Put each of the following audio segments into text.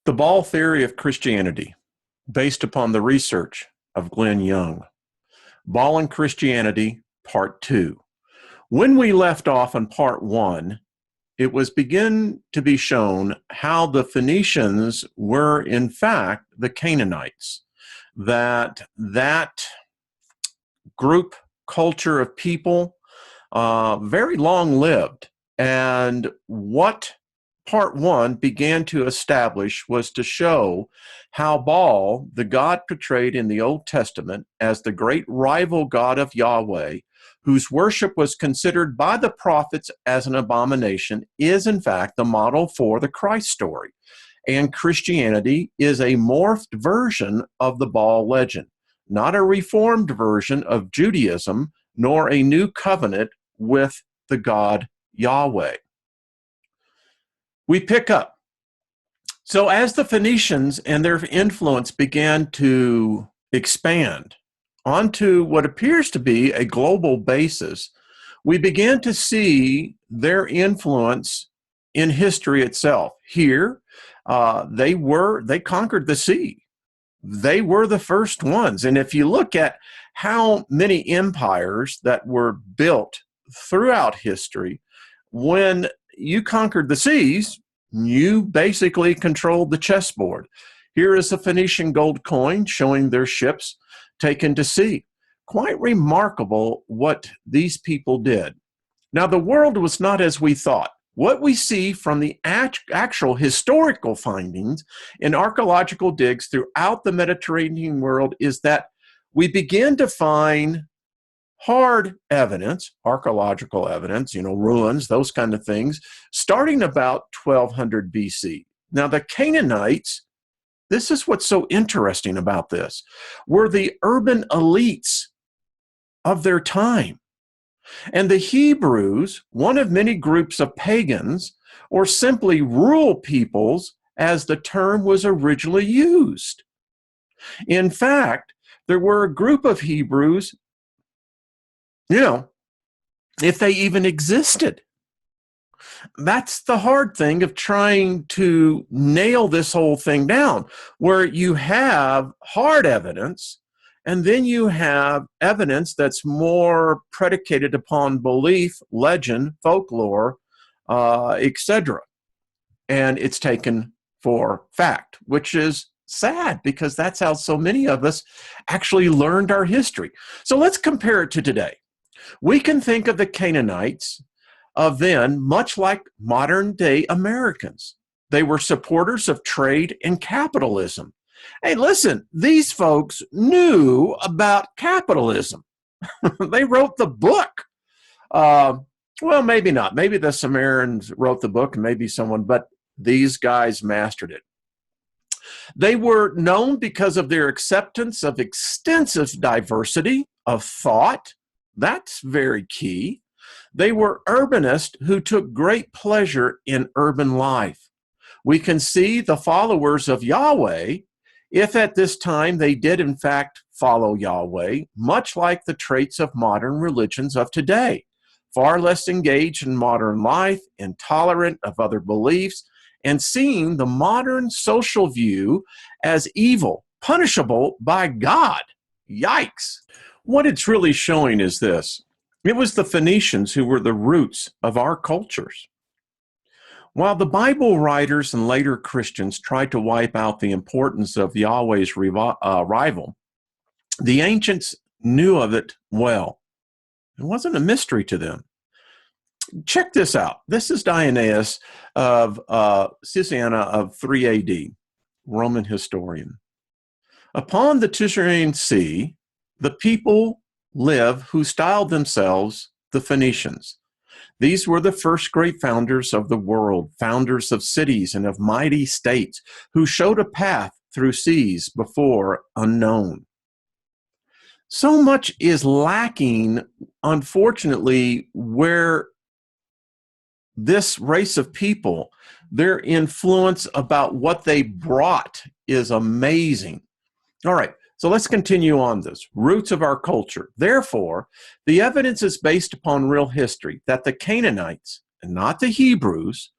The Baal theory of Christianity, based upon the research of Glenn Young. Baal and Christianity, Part 2. When we left off in Part 1, it was begin to be shown how the Phoenicians were, in fact, the Canaanites. That group culture of people, very long-lived. And what Part 1 began to establish was to show how Baal, the god portrayed in the Old Testament as the great rival god of Yahweh, whose worship was considered by the prophets as an abomination, is in fact the model for the Christ story. And Christianity is a morphed version of the Baal legend, not a reformed version of Judaism, nor a new covenant with the God Yahweh. We pick up. So as the Phoenicians and their influence began to expand onto what appears to be a global basis, we began to see their influence in history itself. Here, they conquered the sea. They were the first ones. And if you look at how many empires that were built throughout history, when you conquered the seas, you basically controlled the chessboard. Here is a Phoenician gold coin showing their ships taken to sea. Quite remarkable what these people did. Now, the world was not as we thought. What we see from the actual historical findings in archaeological digs throughout the Mediterranean world is that we begin to find hard evidence, archaeological evidence, ruins, those kind of things, starting about 1200 BC. Now, the Canaanites, this is what's so interesting about this, were the urban elites of their time. And the Hebrews, one of many groups of pagans, or simply rural peoples, as the term was originally used. In fact, there were a group of Hebrews, if they even existed. That's the hard thing of trying to nail this whole thing down, where you have hard evidence, and then you have evidence that's more predicated upon belief, legend, folklore, etc. And it's taken for fact, which is sad because that's how so many of us actually learned our history. So let's compare it to today. We can think of the Canaanites of then much like modern-day Americans. They were supporters of trade and capitalism. Hey, listen, these folks knew about capitalism. They wrote the book. Well, maybe not. Maybe the Sumerians wrote the book, and maybe someone, but these guys mastered it. They were known because of their acceptance of extensive diversity of thought. That's very key. They were urbanists who took great pleasure in urban life. We can see the followers of Yahweh, if at this time they did in fact follow Yahweh, much like the traits of modern religions of today, far less engaged in modern life, intolerant of other beliefs, and seeing the modern social view as evil, punishable by God. Yikes. What it's really showing is this. It was the Phoenicians who were the roots of our cultures. While the Bible writers and later Christians tried to wipe out the importance of Yahweh's rival, the ancients knew of it well. It wasn't a mystery to them. Check this out. This is Dionysius of Sicyana of 3 AD, Roman historian. Upon the Tyrrhenian Sea, the people live who styled themselves the Phoenicians. These were the first great founders of the world, founders of cities and of mighty states, who showed a path through seas before unknown. So much is lacking, unfortunately, where this race of people, their influence about what they brought is amazing. All right. So let's continue on this. Roots of our culture. Therefore, the evidence is based upon real history that the Canaanites, and not the Hebrews,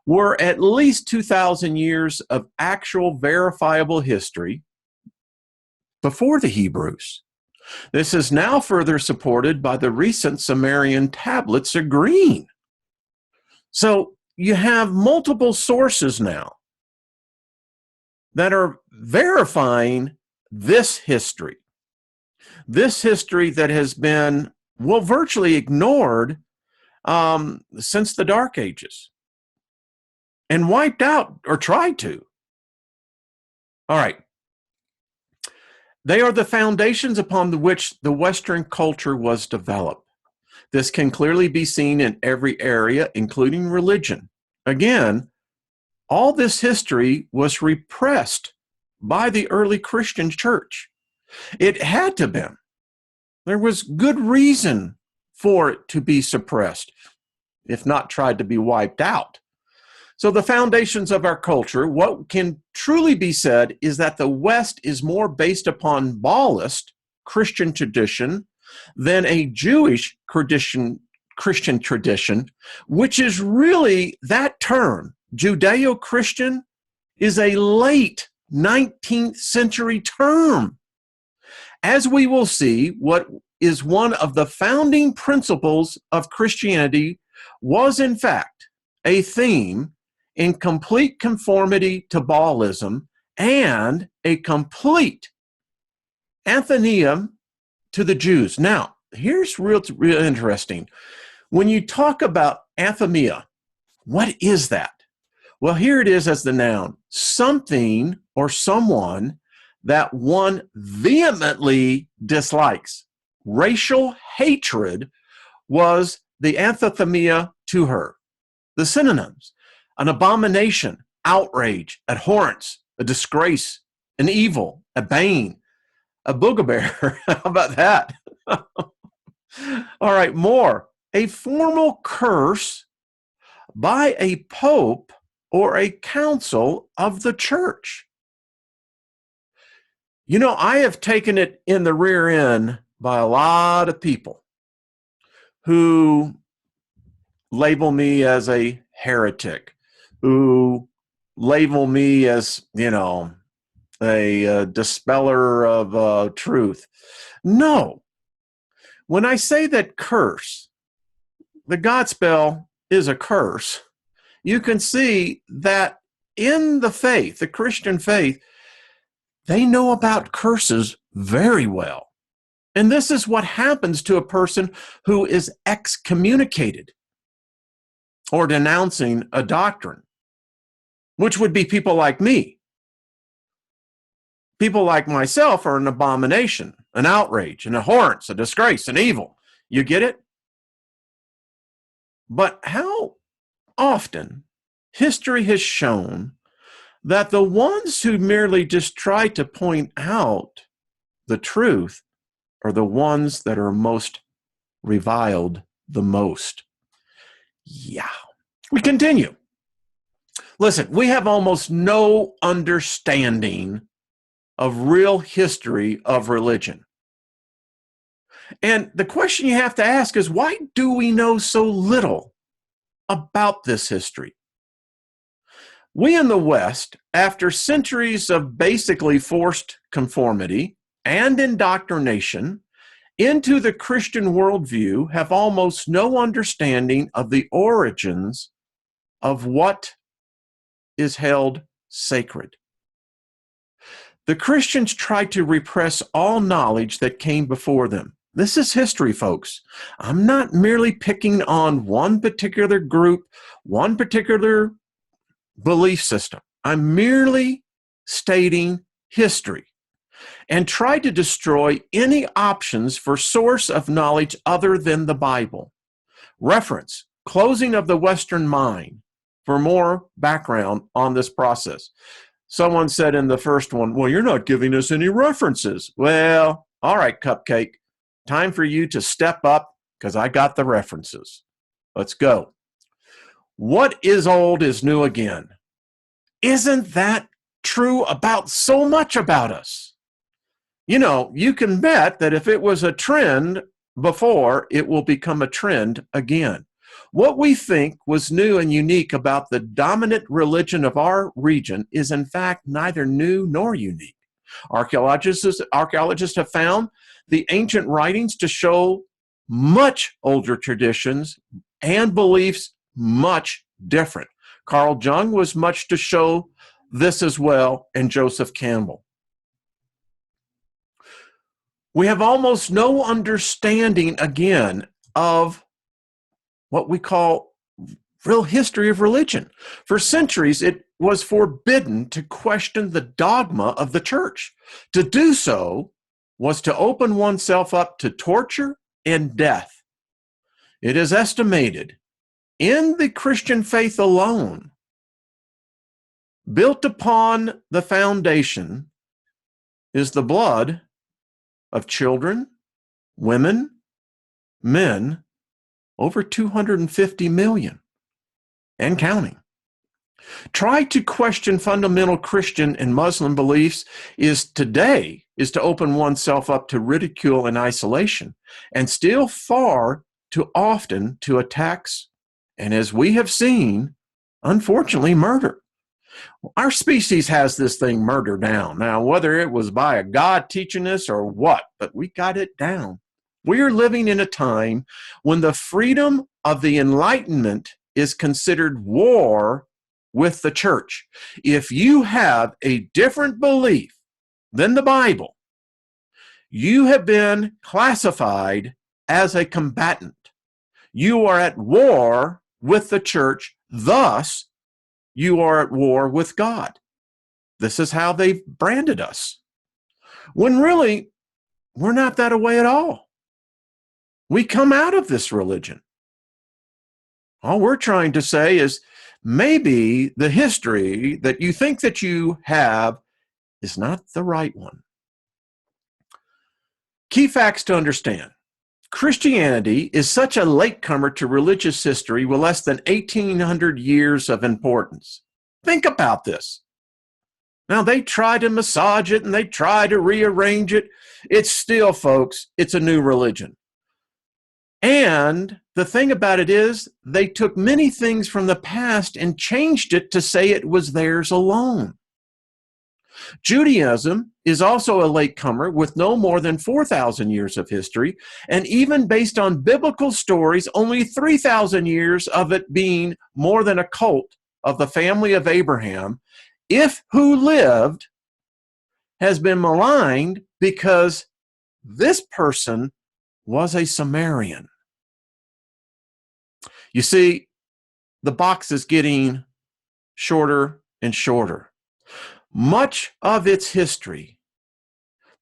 were at least 2,000 years of actual verifiable history before the Hebrews. This is now further supported by the recent Sumerian tablets agreeing. So you have multiple sources now that are verifying this history that has been, well, virtually ignored since the Dark Ages and wiped out or tried to. All right. They are the foundations upon which the Western culture was developed. This can clearly be seen in every area, including religion. Again, all this history was repressed by the early Christian church. It had to be. There was good reason for it to be suppressed, if not tried to be wiped out. So the foundations of our culture, what can truly be said is that the West is more based upon Baalist Christian tradition than a Jewish Christian tradition, which is really, that term, Judeo-Christian, is a late 19th century term. As we will see, what is one of the founding principles of Christianity was in fact a theme in complete conformity to Baalism and a complete anthemium to the Jews. Now, here's real interesting. When you talk about anthemia, what is that? Well, here it is as the noun, something or someone that one vehemently dislikes. Racial hatred was the anthemia to her. The synonyms: an abomination, outrage, abhorrence, a disgrace, an evil, a bane, a boogabear. How about that? All right, more. A formal curse by a pope or a council of the church. You know, I have taken it in the rear end by a lot of people who label me as a heretic, who label me as, a dispeller of truth. No. When I say that curse, the Godspell is a curse, you can see that in the faith, the Christian faith, they know about curses very well. And this is what happens to a person who is excommunicated or denouncing a doctrine, which would be people like me. People like myself are an abomination, an outrage, an abhorrence, a disgrace, an evil. You get it? But how often history has shown that the ones who merely just try to point out the truth are the ones that are most reviled the most. Yeah. We continue. Listen, we have almost no understanding of real history of religion. And the question you have to ask is, why do we know so little about this history? We in the West, after centuries of basically forced conformity and indoctrination into the Christian worldview, have almost no understanding of the origins of what is held sacred. The Christians tried to repress all knowledge that came before them. This is history, folks. I'm not merely picking on one particular group, one particular belief system. I'm merely stating history and try to destroy any options for source of knowledge other than the Bible. Reference, Closing of the Western Mind, for more background on this process. Someone said in the first one, well, you're not giving us any references. Well, all right, Cupcake. Time for you to step up because I got the references. Let's go. What is old is new again. Isn't that true about so much about us? You know, you can bet that if it was a trend before, it will become a trend again. What we think was new and unique about the dominant religion of our region is in fact neither new nor unique. Archaeologists have found the ancient writings to show much older traditions and beliefs much different. Carl Jung was much to show this as well, and Joseph Campbell. We have almost no understanding, again, of what we call real history of religion. For centuries, it was forbidden to question the dogma of the church. To do so was to open oneself up to torture and death. It is estimated in the Christian faith alone, built upon the foundation, is the blood of children, women, men, over 250 million and counting. Try to question fundamental Christian and Muslim beliefs is to open oneself up to ridicule and isolation, and still far too often to attacks, and as we have seen, unfortunately, murder. Our species has this thing murder down. Now, whether it was by a God teaching us or what, but we got it down. We are living in a time when the freedom of the Enlightenment is considered war with the church. If you have a different belief than the Bible, you have been classified as a combatant. You are at war with the church, thus you are at war with God. This is how they've branded us. When really, we're not that way at all. We come out of this religion. All we're trying to say is maybe the history that you think that you have is not the right one. Key facts to understand. Christianity is such a latecomer to religious history with less than 1,800 years of importance. Think about this. Now, they try to massage it and they try to rearrange it. It's still, folks, it's a new religion. And the thing about it is, they took many things from the past and changed it to say it was theirs alone. Judaism is also a latecomer with no more than 4,000 years of history, and even based on biblical stories, only 3,000 years of it being more than a cult of the family of Abraham, if who lived, has been maligned because this person was a Sumerian. You see, the box is getting shorter and shorter. Much of its history,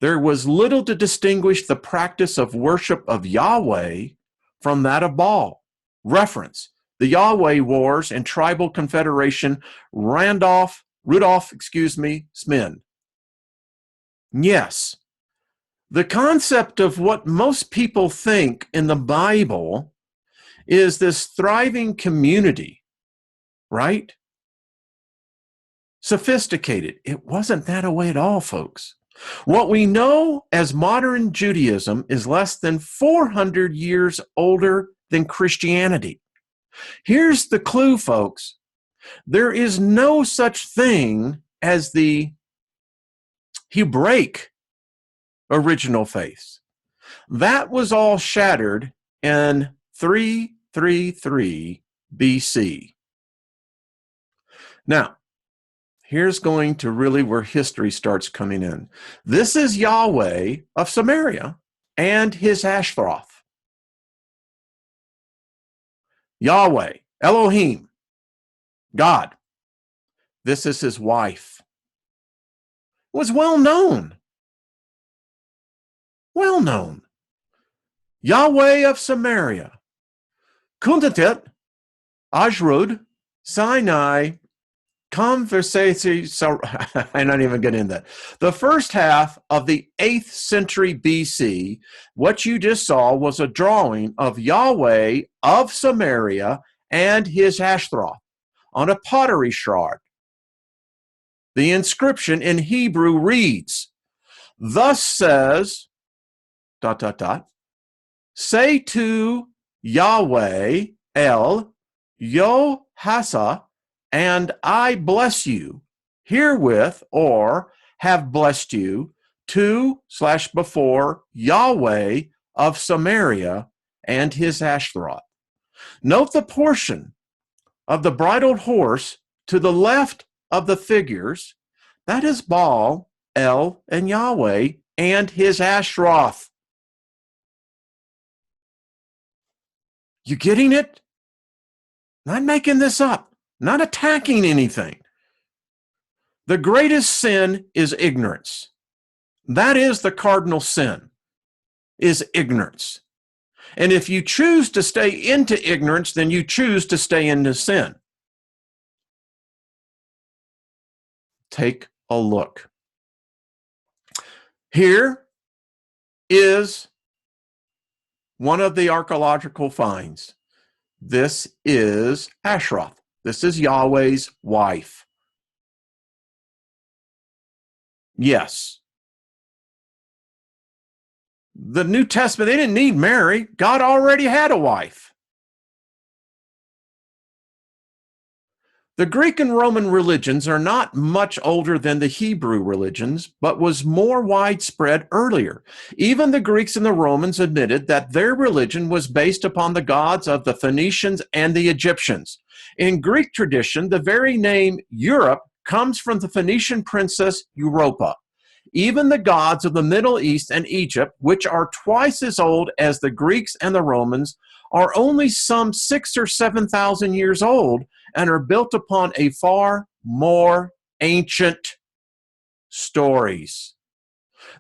there was little to distinguish the practice of worship of Yahweh from that of Baal. Reference, the Yahweh Wars and Tribal Confederation, Rudolph Smin. Yes, the concept of what most people think in the Bible is this thriving community, right? Sophisticated. It wasn't that way at all, folks. What we know as modern Judaism is less than 400 years older than Christianity. Here's the clue, folks. There is no such thing as the Hebraic original faith. That was all shattered in 333 BC. Now, here's going to really where history starts coming in. This is Yahweh of Samaria and his Ashtaroth. Yahweh, Elohim, God. This is his wife. It was well known. Well known. Yahweh of Samaria. Kundatet, Ajrud, Sinai, Conversation, I'm not even getting into that. The first half of the 8th century BC, what you just saw was a drawing of Yahweh of Samaria and his Ashtaroth on a pottery shard. The inscription in Hebrew reads, "Thus says, ... say to Yahweh El, Yo Hasa, and I bless you herewith, or have blessed you, to/before Yahweh of Samaria and his Asherah. Note the portion of the bridled horse to the left of the figures. That is Baal, El, and Yahweh and his Asherah. You getting it? Not making this up, not attacking anything. The greatest sin is ignorance. That is the cardinal sin, is ignorance. And if you choose to stay into ignorance, then you choose to stay into sin. Take a look. Here is one of the archaeological finds. This is Asherah. This is Yahweh's wife. Yes. The New Testament, they didn't need Mary. God already had a wife. The Greek and Roman religions are not much older than the Hebrew religions, but was more widespread earlier. Even the Greeks and the Romans admitted that their religion was based upon the gods of the Phoenicians and the Egyptians. In Greek tradition, the very name Europe comes from the Phoenician princess Europa. Even the gods of the Middle East and Egypt, which are twice as old as the Greeks and the Romans, are only some 6,000 or 7,000 years old and are built upon a far more ancient stories.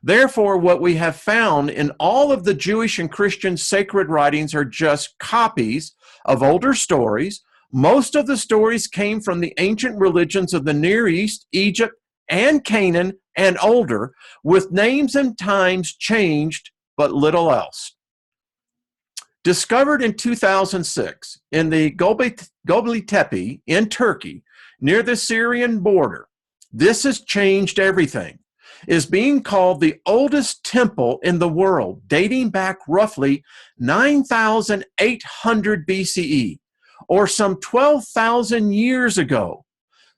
Therefore, what we have found in all of the Jewish and Christian sacred writings are just copies of older stories. Most of the stories came from the ancient religions of the Near East, Egypt, and Canaan, and older, with names and times changed, but little else. Discovered in 2006 in the Göbekli Tepe in Turkey, near the Syrian border, this has changed everything, is being called the oldest temple in the world, dating back roughly 9,800 BCE, or some 12,000 years ago,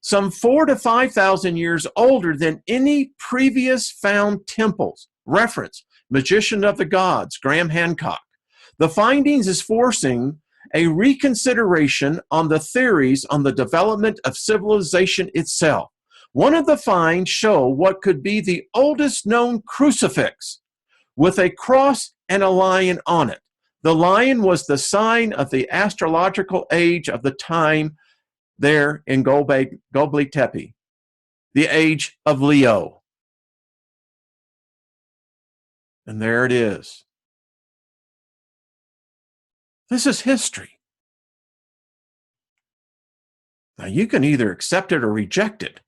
some 4,000 to 5,000 years older than any previous found temples. Reference, Magician of the Gods, Graham Hancock. The findings is forcing a reconsideration on the theories on the development of civilization itself. One of the finds show what could be the oldest known crucifix with a cross and a lion on it. The lion was the sign of the astrological age of the time there in Göbekli Tepe, the age of Leo. And there it is. This is history. Now, you can either accept it or reject it.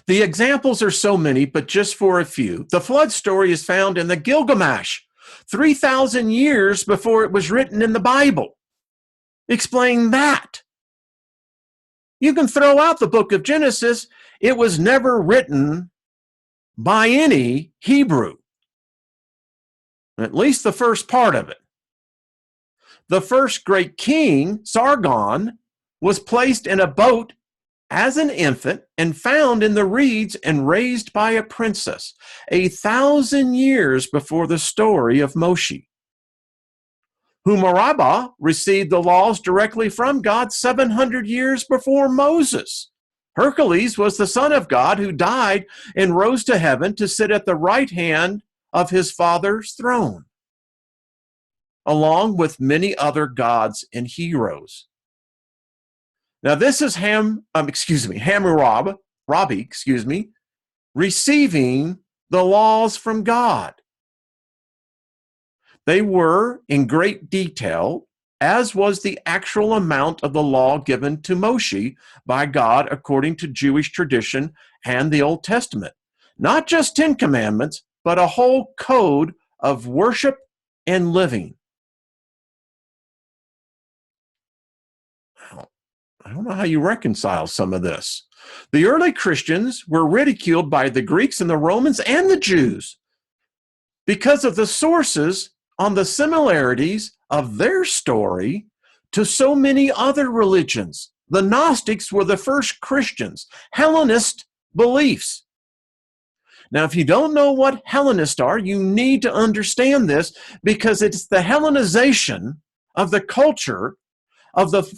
The examples are so many, but just for a few. The flood story is found in the Gilgamesh, 3,000 years before it was written in the Bible. Explain that. You can throw out the book of Genesis. It was never written by any Hebrew, at least the first part of it. The first great king, Sargon, was placed in a boat as an infant and found in the reeds and raised by a princess 1,000 years before the story of Moshe. Hammurabi received the laws directly from God 700 years before Moses. Hercules was the son of God who died and rose to heaven to sit at the right hand of his father's throne, along with many other gods and heroes. Now, this is Hammurabi, receiving the laws from God. They were in great detail, as was the actual amount of the law given to Moshe by God according to Jewish tradition and the Old Testament. Not just 10 commandments, but a whole code of worship and living. I don't know how you reconcile some of this. The early Christians were ridiculed by the Greeks and the Romans and the Jews because of the sources on the similarities of their story to so many other religions. The Gnostics were the first Christians, Hellenist beliefs. Now, if you don't know what Hellenists are, you need to understand this because it's the Hellenization of the culture of the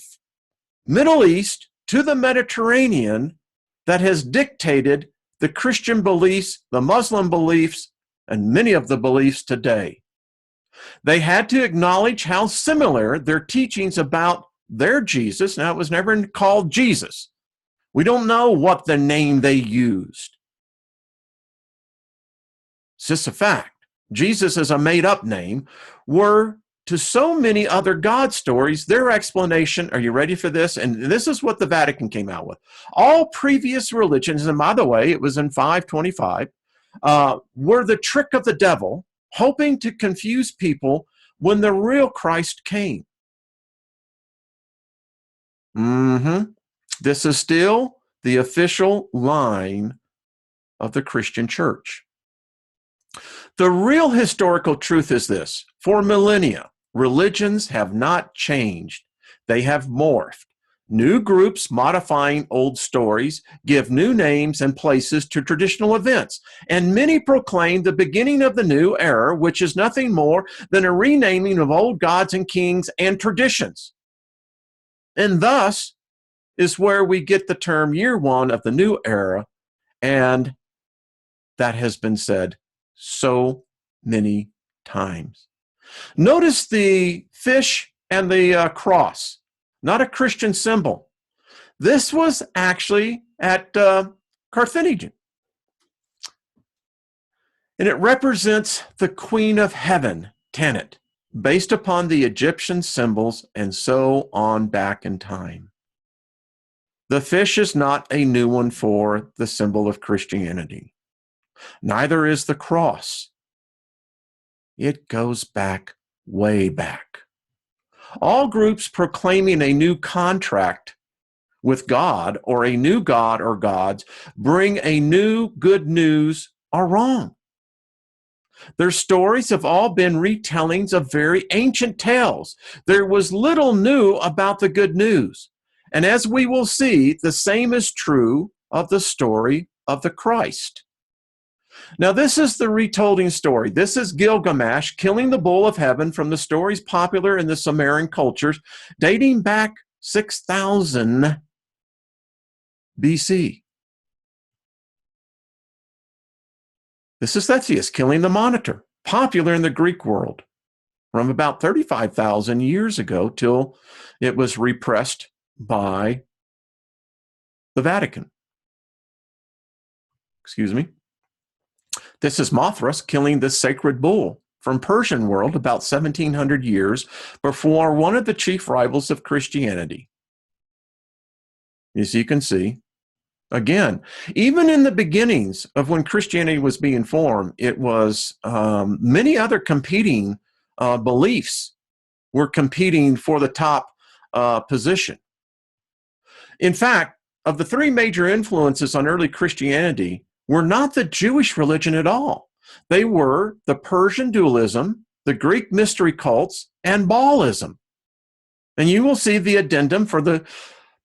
Middle East to the Mediterranean that has dictated the Christian beliefs, the Muslim beliefs, and many of the beliefs today. They had to acknowledge how similar their teachings about their Jesus, now it was never called Jesus. We don't know what the name they used. It's just a fact. Jesus is a made-up name, were to so many other God stories, their explanation, are you ready for this? And this is what the Vatican came out with. All previous religions, and by the way, it was in 525, were the trick of the devil, hoping to confuse people when the real Christ came. This is still the official line of the Christian church. The real historical truth is this: for millennia, religions have not changed. They have morphed. New groups modifying old stories give new names and places to traditional events, and many proclaim the beginning of the new era, which is nothing more than a renaming of old gods and kings and traditions. And thus is where we get the term year one of the new era, and that has been said so many times. Notice the fish and the cross, not a Christian symbol. This was actually at Carthage. And it represents the Queen of Heaven, Tanit, based upon the Egyptian symbols and so on back in time. The fish is not a new one for the symbol of Christianity. Neither is the cross. It goes back, way back. All groups proclaiming a new contract with God or a new God or gods bring a new good news are wrong. Their stories have all been retellings of very ancient tales. There was little new about the good news. And as we will see, the same is true of the story of the Christ. Now, this is the retolding story. This is Gilgamesh killing the bull of heaven from the stories popular in the Sumerian cultures dating back 6,000 BC. This is Theseus killing the monitor, popular in the Greek world from about 35,000 years ago till it was repressed by the Vatican. Excuse me. This is Mithras killing the sacred bull from Persian world about 1,700 years before one of the chief rivals of Christianity. As you can see, again, even in the beginnings of when Christianity was being formed, it was many other competing beliefs were competing for the top position. In fact, of the three major influences on early Christianity were not the Jewish religion at all. They were the Persian dualism, the Greek mystery cults, and Baalism. And you will see the addendum for the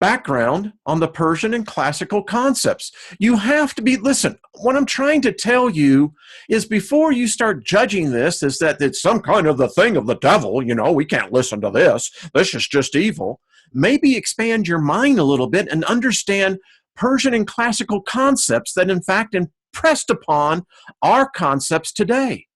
background on the Persian and classical concepts. You have to be, listen, what I'm trying to tell you is before you start judging this, is that it's some kind of the thing of the devil, we can't listen to this. This is just evil. Maybe expand your mind a little bit and understand Persian and classical concepts that in fact impressed upon our concepts today.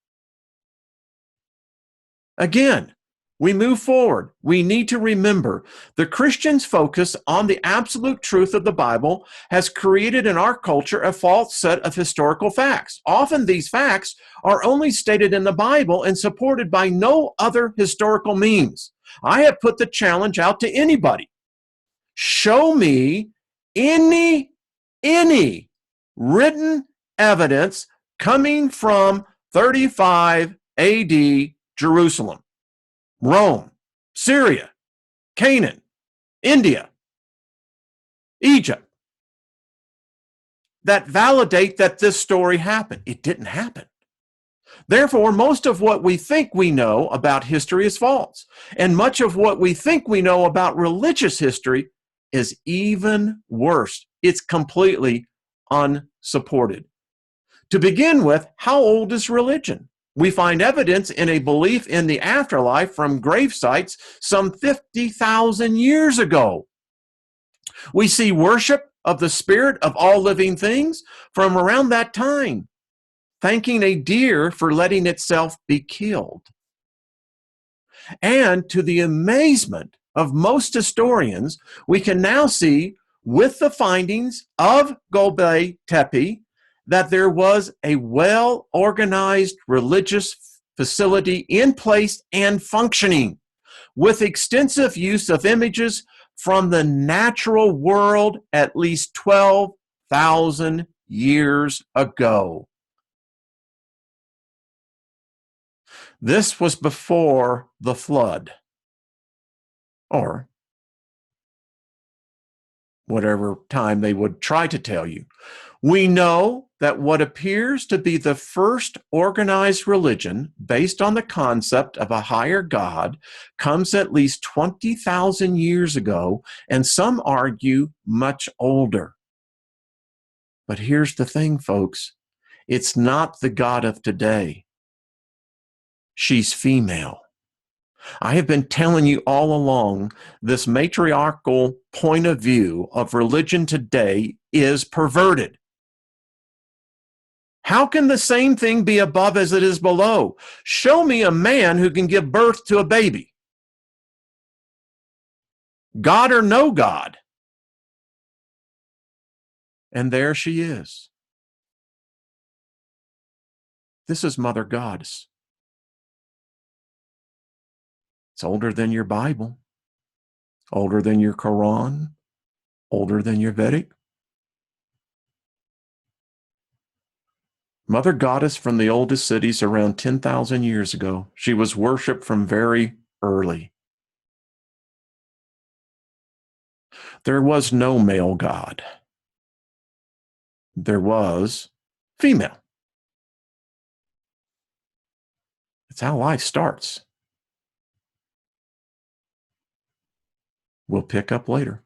Again, we move forward. We need to remember the Christians' focus on the absolute truth of the Bible has created in our culture a false set of historical facts. Often these facts are only stated in the Bible and supported by no other historical means. I have put the challenge out to anybody. Show me any written evidence coming from 35 AD Jerusalem, Rome, Syria, Canaan, India, Egypt, that validate that this story happened. It didn't happen. Therefore, most of what we think we know about history is false. And much of what we think we know about religious history is even worse. It's completely unsupported. To begin with, how old is religion? We find evidence in a belief in the afterlife from grave sites some 50,000 years ago. We see worship of the spirit of all living things from around that time, thanking a deer for letting itself be killed. And to the amazement of most historians, we can now see with the findings of Göbekli Tepe that there was a well-organized religious facility in place and functioning, with extensive use of images from the natural world at least 12,000 years ago. This was before the flood, or whatever time they would try to tell you. We know that what appears to be the first organized religion based on the concept of a higher God comes at least 20,000 years ago, and some argue much older. But here's the thing, folks. It's not the God of today. She's female. I have been telling you all along, this matriarchal point of view of religion today is perverted. How can the same thing be above as it is below? Show me a man who can give birth to a baby. God or no God. And there she is. This is Mother Goddess. It's older than your Bible, older than your Quran, older than your Vedic. Mother Goddess from the oldest cities around 10,000 years ago. She was worshipped from very early. There was no male God. There was female. It's how life starts. We'll pick up later.